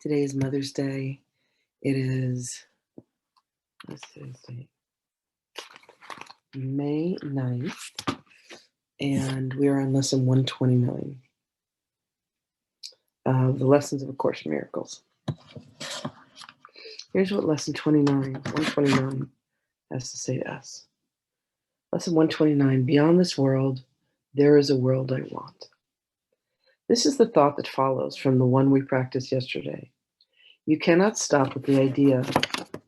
Today is Mother's Day. It is, what's today's date? May 9th, and we are on lesson 129 of the Lessons of A Course in Miracles. Here's what lesson 129 has to say to us. Lesson 129, beyond this world, there is a world I want. This is the thought that follows from the one we practiced yesterday. You cannot stop with the idea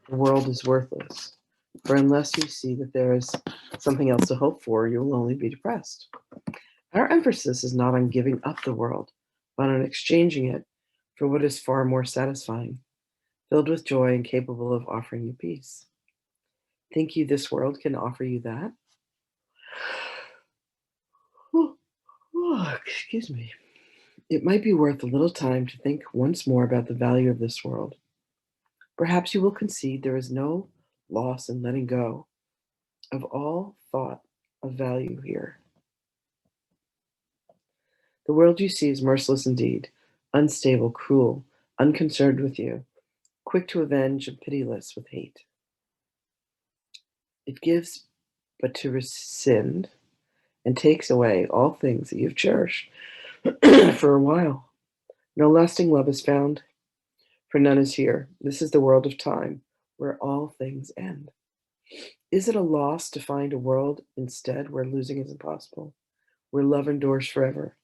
the world is worthless, for unless you see that there is something else to hope for, you will only be depressed. Our emphasis is not on giving up the world, but on exchanging it for what is far more satisfying, filled with joy and capable of offering you peace. Think you this world can offer you that? Excuse me. It might be worth a little time to think once more about the value of this world. Perhaps you will concede there is no loss in letting go of all thought of value here. The world you see is merciless indeed, unstable, cruel, unconcerned with you, quick to avenge and pitiless with hate. It gives but to rescind and takes away all things that you've cherished for a while. No lasting love is found, for none is here. This is the world of time, where all things end. Is it a loss to find a world instead where losing is impossible, where love endures forever,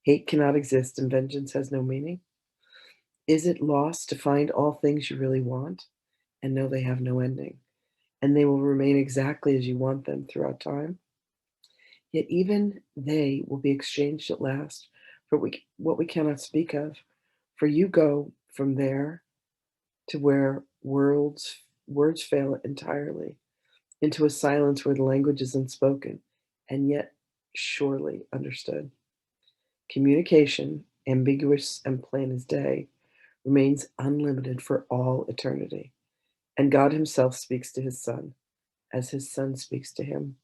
hate cannot exist, and vengeance has no meaning? Is it loss to find all things you really want and know they have no ending, and they will remain exactly as you want them throughout time? Yet even they will be exchanged at last for what we cannot speak of, for you go from there to where words fail entirely, into a silence where the language is unspoken and yet surely understood. Communication, ambiguous and plain as day, remains unlimited for all eternity, and God himself speaks to his Son, as his Son speaks to him.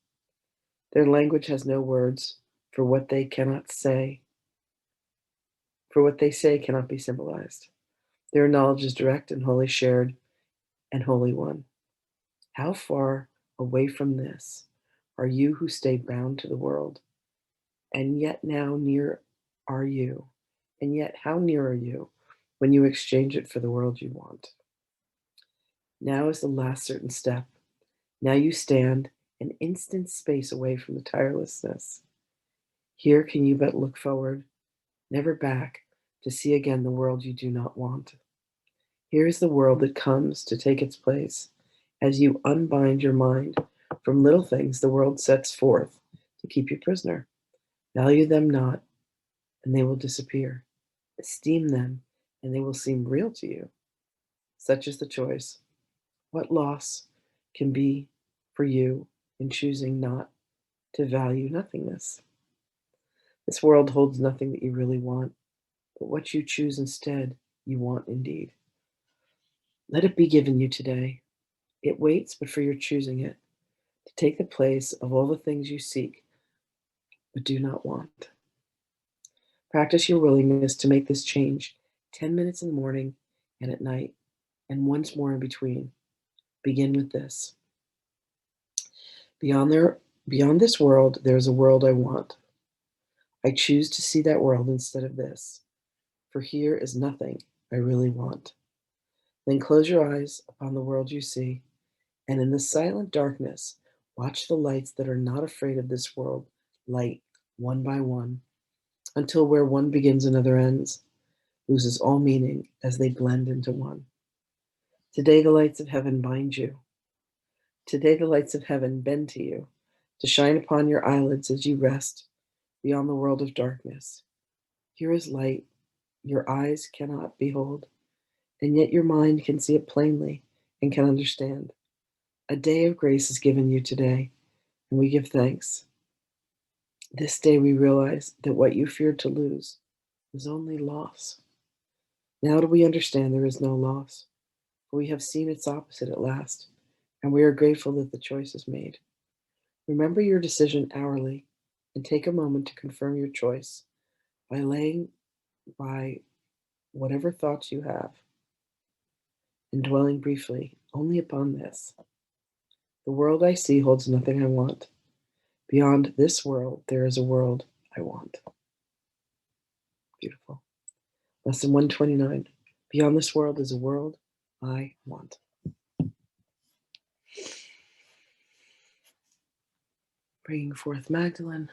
Their language has no words, for what they say cannot be symbolized. Their knowledge is direct and wholly shared and wholly one. How far away from this are you who stay bound to the world? And yet now near are you? And yet how near are you when you exchange it for the world you want? Now is the last certain step. Now you stand an instant space away from the tirelessness. Here can you but look forward, never back, to see again the world you do not want. Here is the world that comes to take its place. As you unbind your mind from little things the world sets forth to keep you prisoner. Value them not, and they will disappear. Esteem them, and they will seem real to you. Such is the choice. What loss can be for you in choosing not to value nothingness? This world holds nothing that you really want, but what you choose instead, you want indeed. Let it be given you today. It waits but for your choosing it, to take the place of all the things you seek but do not want. Practice your willingness to make this change 10 minutes in the morning and at night, and once more in between. Begin with this. Beyond this world, there is a world I want. I choose to see that world instead of this, for here is nothing I really want. Then close your eyes upon the world you see, and in the silent darkness, watch the lights that are not afraid of this world light one by one, until where one begins another ends, loses all meaning as they blend into one. Today the lights of heaven bind you. Today the lights of heaven bend to you, to shine upon your eyelids as you rest beyond the world of darkness. Here is light your eyes cannot behold, and yet your mind can see it plainly and can understand. A day of grace is given you today, and we give thanks. This day we realize that what you feared to lose was only loss. Now do we understand there is no loss, for we have seen its opposite at last, and we are grateful that the choice is made. Remember your decision hourly, and take a moment to confirm your choice by laying by whatever thoughts you have. and dwelling briefly only upon this. The world I see holds nothing I want. Beyond this world, there is a world I want. Beautiful. Lesson 129. Beyond this world is a world I want. Bringing forth Magdalene.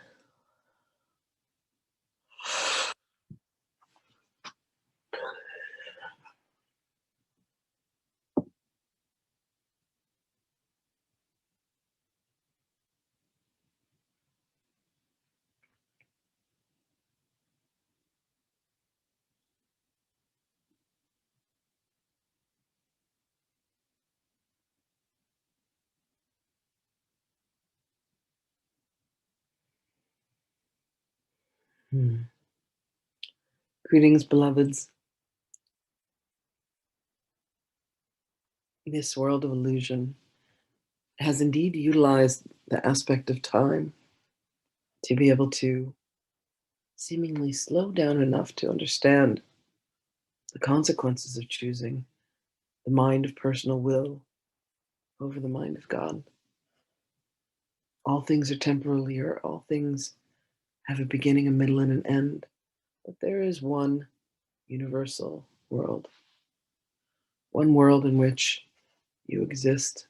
Greetings, beloveds. This world of illusion has indeed utilized the aspect of time to be able to seemingly slow down enough to understand the consequences of choosing the mind of personal will over the mind of God. All things are temporally, or all things have a beginning, a middle, and an end. But there is one universal world, one world in which you exist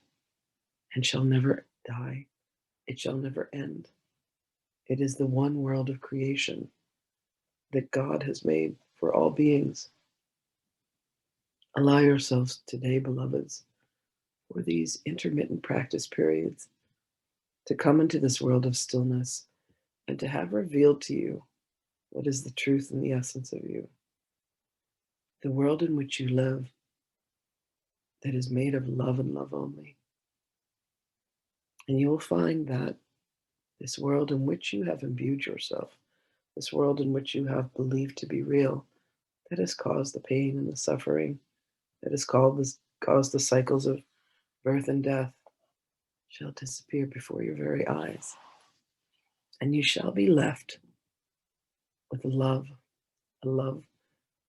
and shall never die. It shall never end. It is the one world of creation that God has made for all beings. Allow yourselves today, beloveds, for these intermittent practice periods to come into this world of stillness and to have revealed to you what is the truth and the essence of you. The world in which you live that is made of love and love only. And you will find that this world in which you have imbued yourself, this world in which you have believed to be real, that has caused the pain and the suffering, that has caused the cycles of birth and death, shall disappear before your very eyes. And you shall be left with a love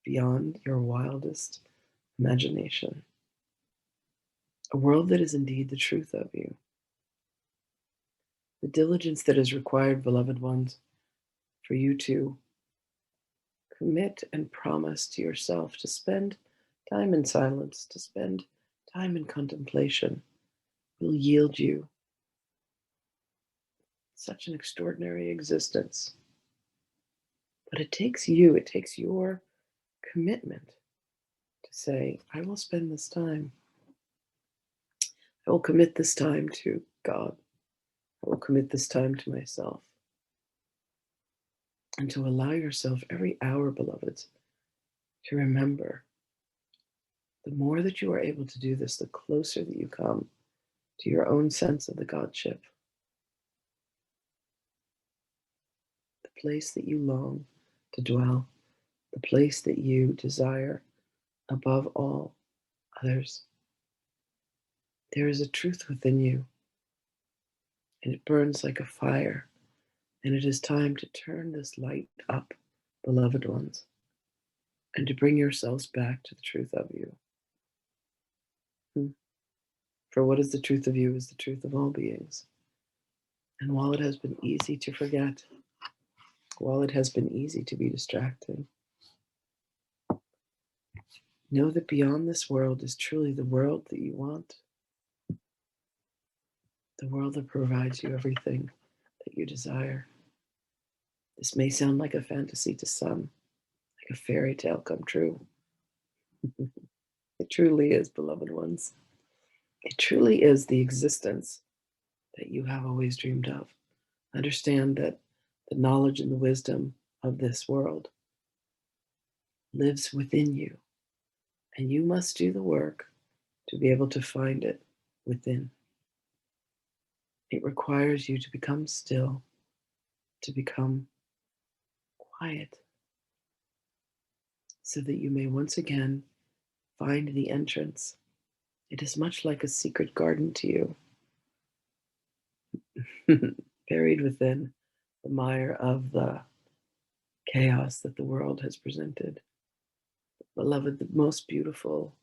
beyond your wildest imagination. A world that is indeed the truth of you. The diligence that is required, beloved ones, for you to commit and promise to yourself to spend time in silence, to spend time in contemplation, will yield you such an extraordinary existence. But it takes you, it takes your commitment to say, I will spend this time. I will commit this time to God. I will commit this time to myself. And to allow yourself every hour, beloveds, to remember the more that you are able to do this, the closer that you come to your own sense of the Godship, the place that you long to dwell, the place that you desire above all others. There is a truth within you, and it burns like a fire, and it is time to turn this light up, beloved ones, and to bring yourselves back to the truth of you. For what is the truth of you is the truth of all beings. And while it has been easy to forget, while it has been easy to be distracted, know that beyond this world is truly the world that you want, the world that provides you everything that you desire. This may sound like a fantasy to some, like a fairy tale come true. It truly is, beloved ones. It truly is the existence that you have always dreamed of. Understand that the knowledge and the wisdom of this world lives within you, and you must do the work to be able to find it within. It requires you to become still, to become quiet, so that you may once again find the entrance. It is much like a secret garden to you, buried within the mire of the chaos that the world has presented. Beloved, the most beautiful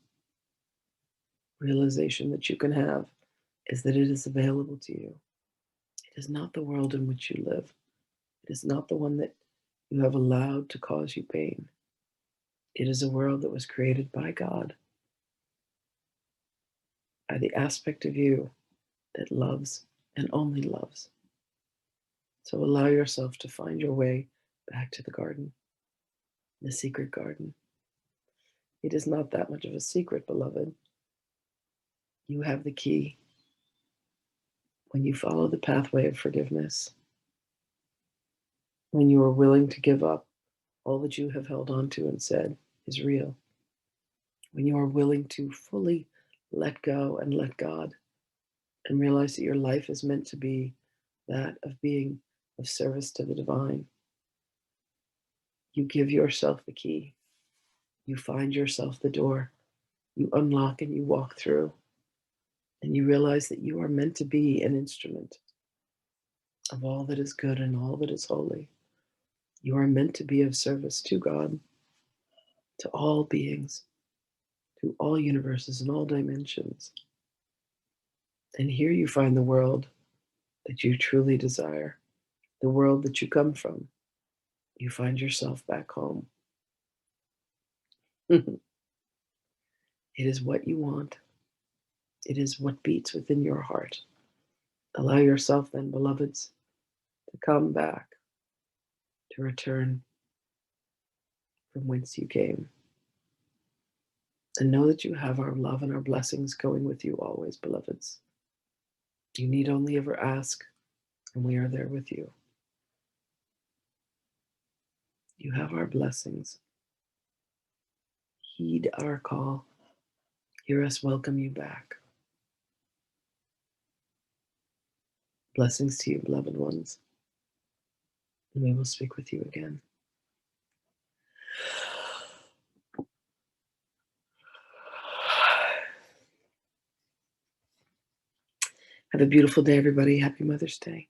realization that you can have is that it is available to you. It is not the world in which you live. It is not the one that you have allowed to cause you pain. It is a world that was created by God, by the aspect of you that loves and only loves. So allow yourself to find your way back to the garden, the secret garden. It is not that much of a secret, beloved. You have the key. When you follow the pathway of forgiveness, when you are willing to give up all that you have held on to and said is real, when you are willing to fully let go and let God and realize that your life is meant to be that of being of service to the divine, you give yourself the key. You find yourself the door. You unlock and you walk through, and you realize that you are meant to be an instrument of all that is good and all that is holy. You are meant to be of service to God, to all beings, to all universes and all dimensions. And here you find the world that you truly desire, the world that you come from. You find yourself back home. It is what you want. It is what beats within your heart. Allow yourself then, beloveds, to come back, to return from whence you came. And know that you have our love and our blessings going with you always, beloveds. You need only ever ask, and we are there with you. You have our blessings. Heed our call. Hear us welcome you back. Blessings to you, beloved ones. And we will speak with you again. Have a beautiful day, everybody. Happy Mother's Day.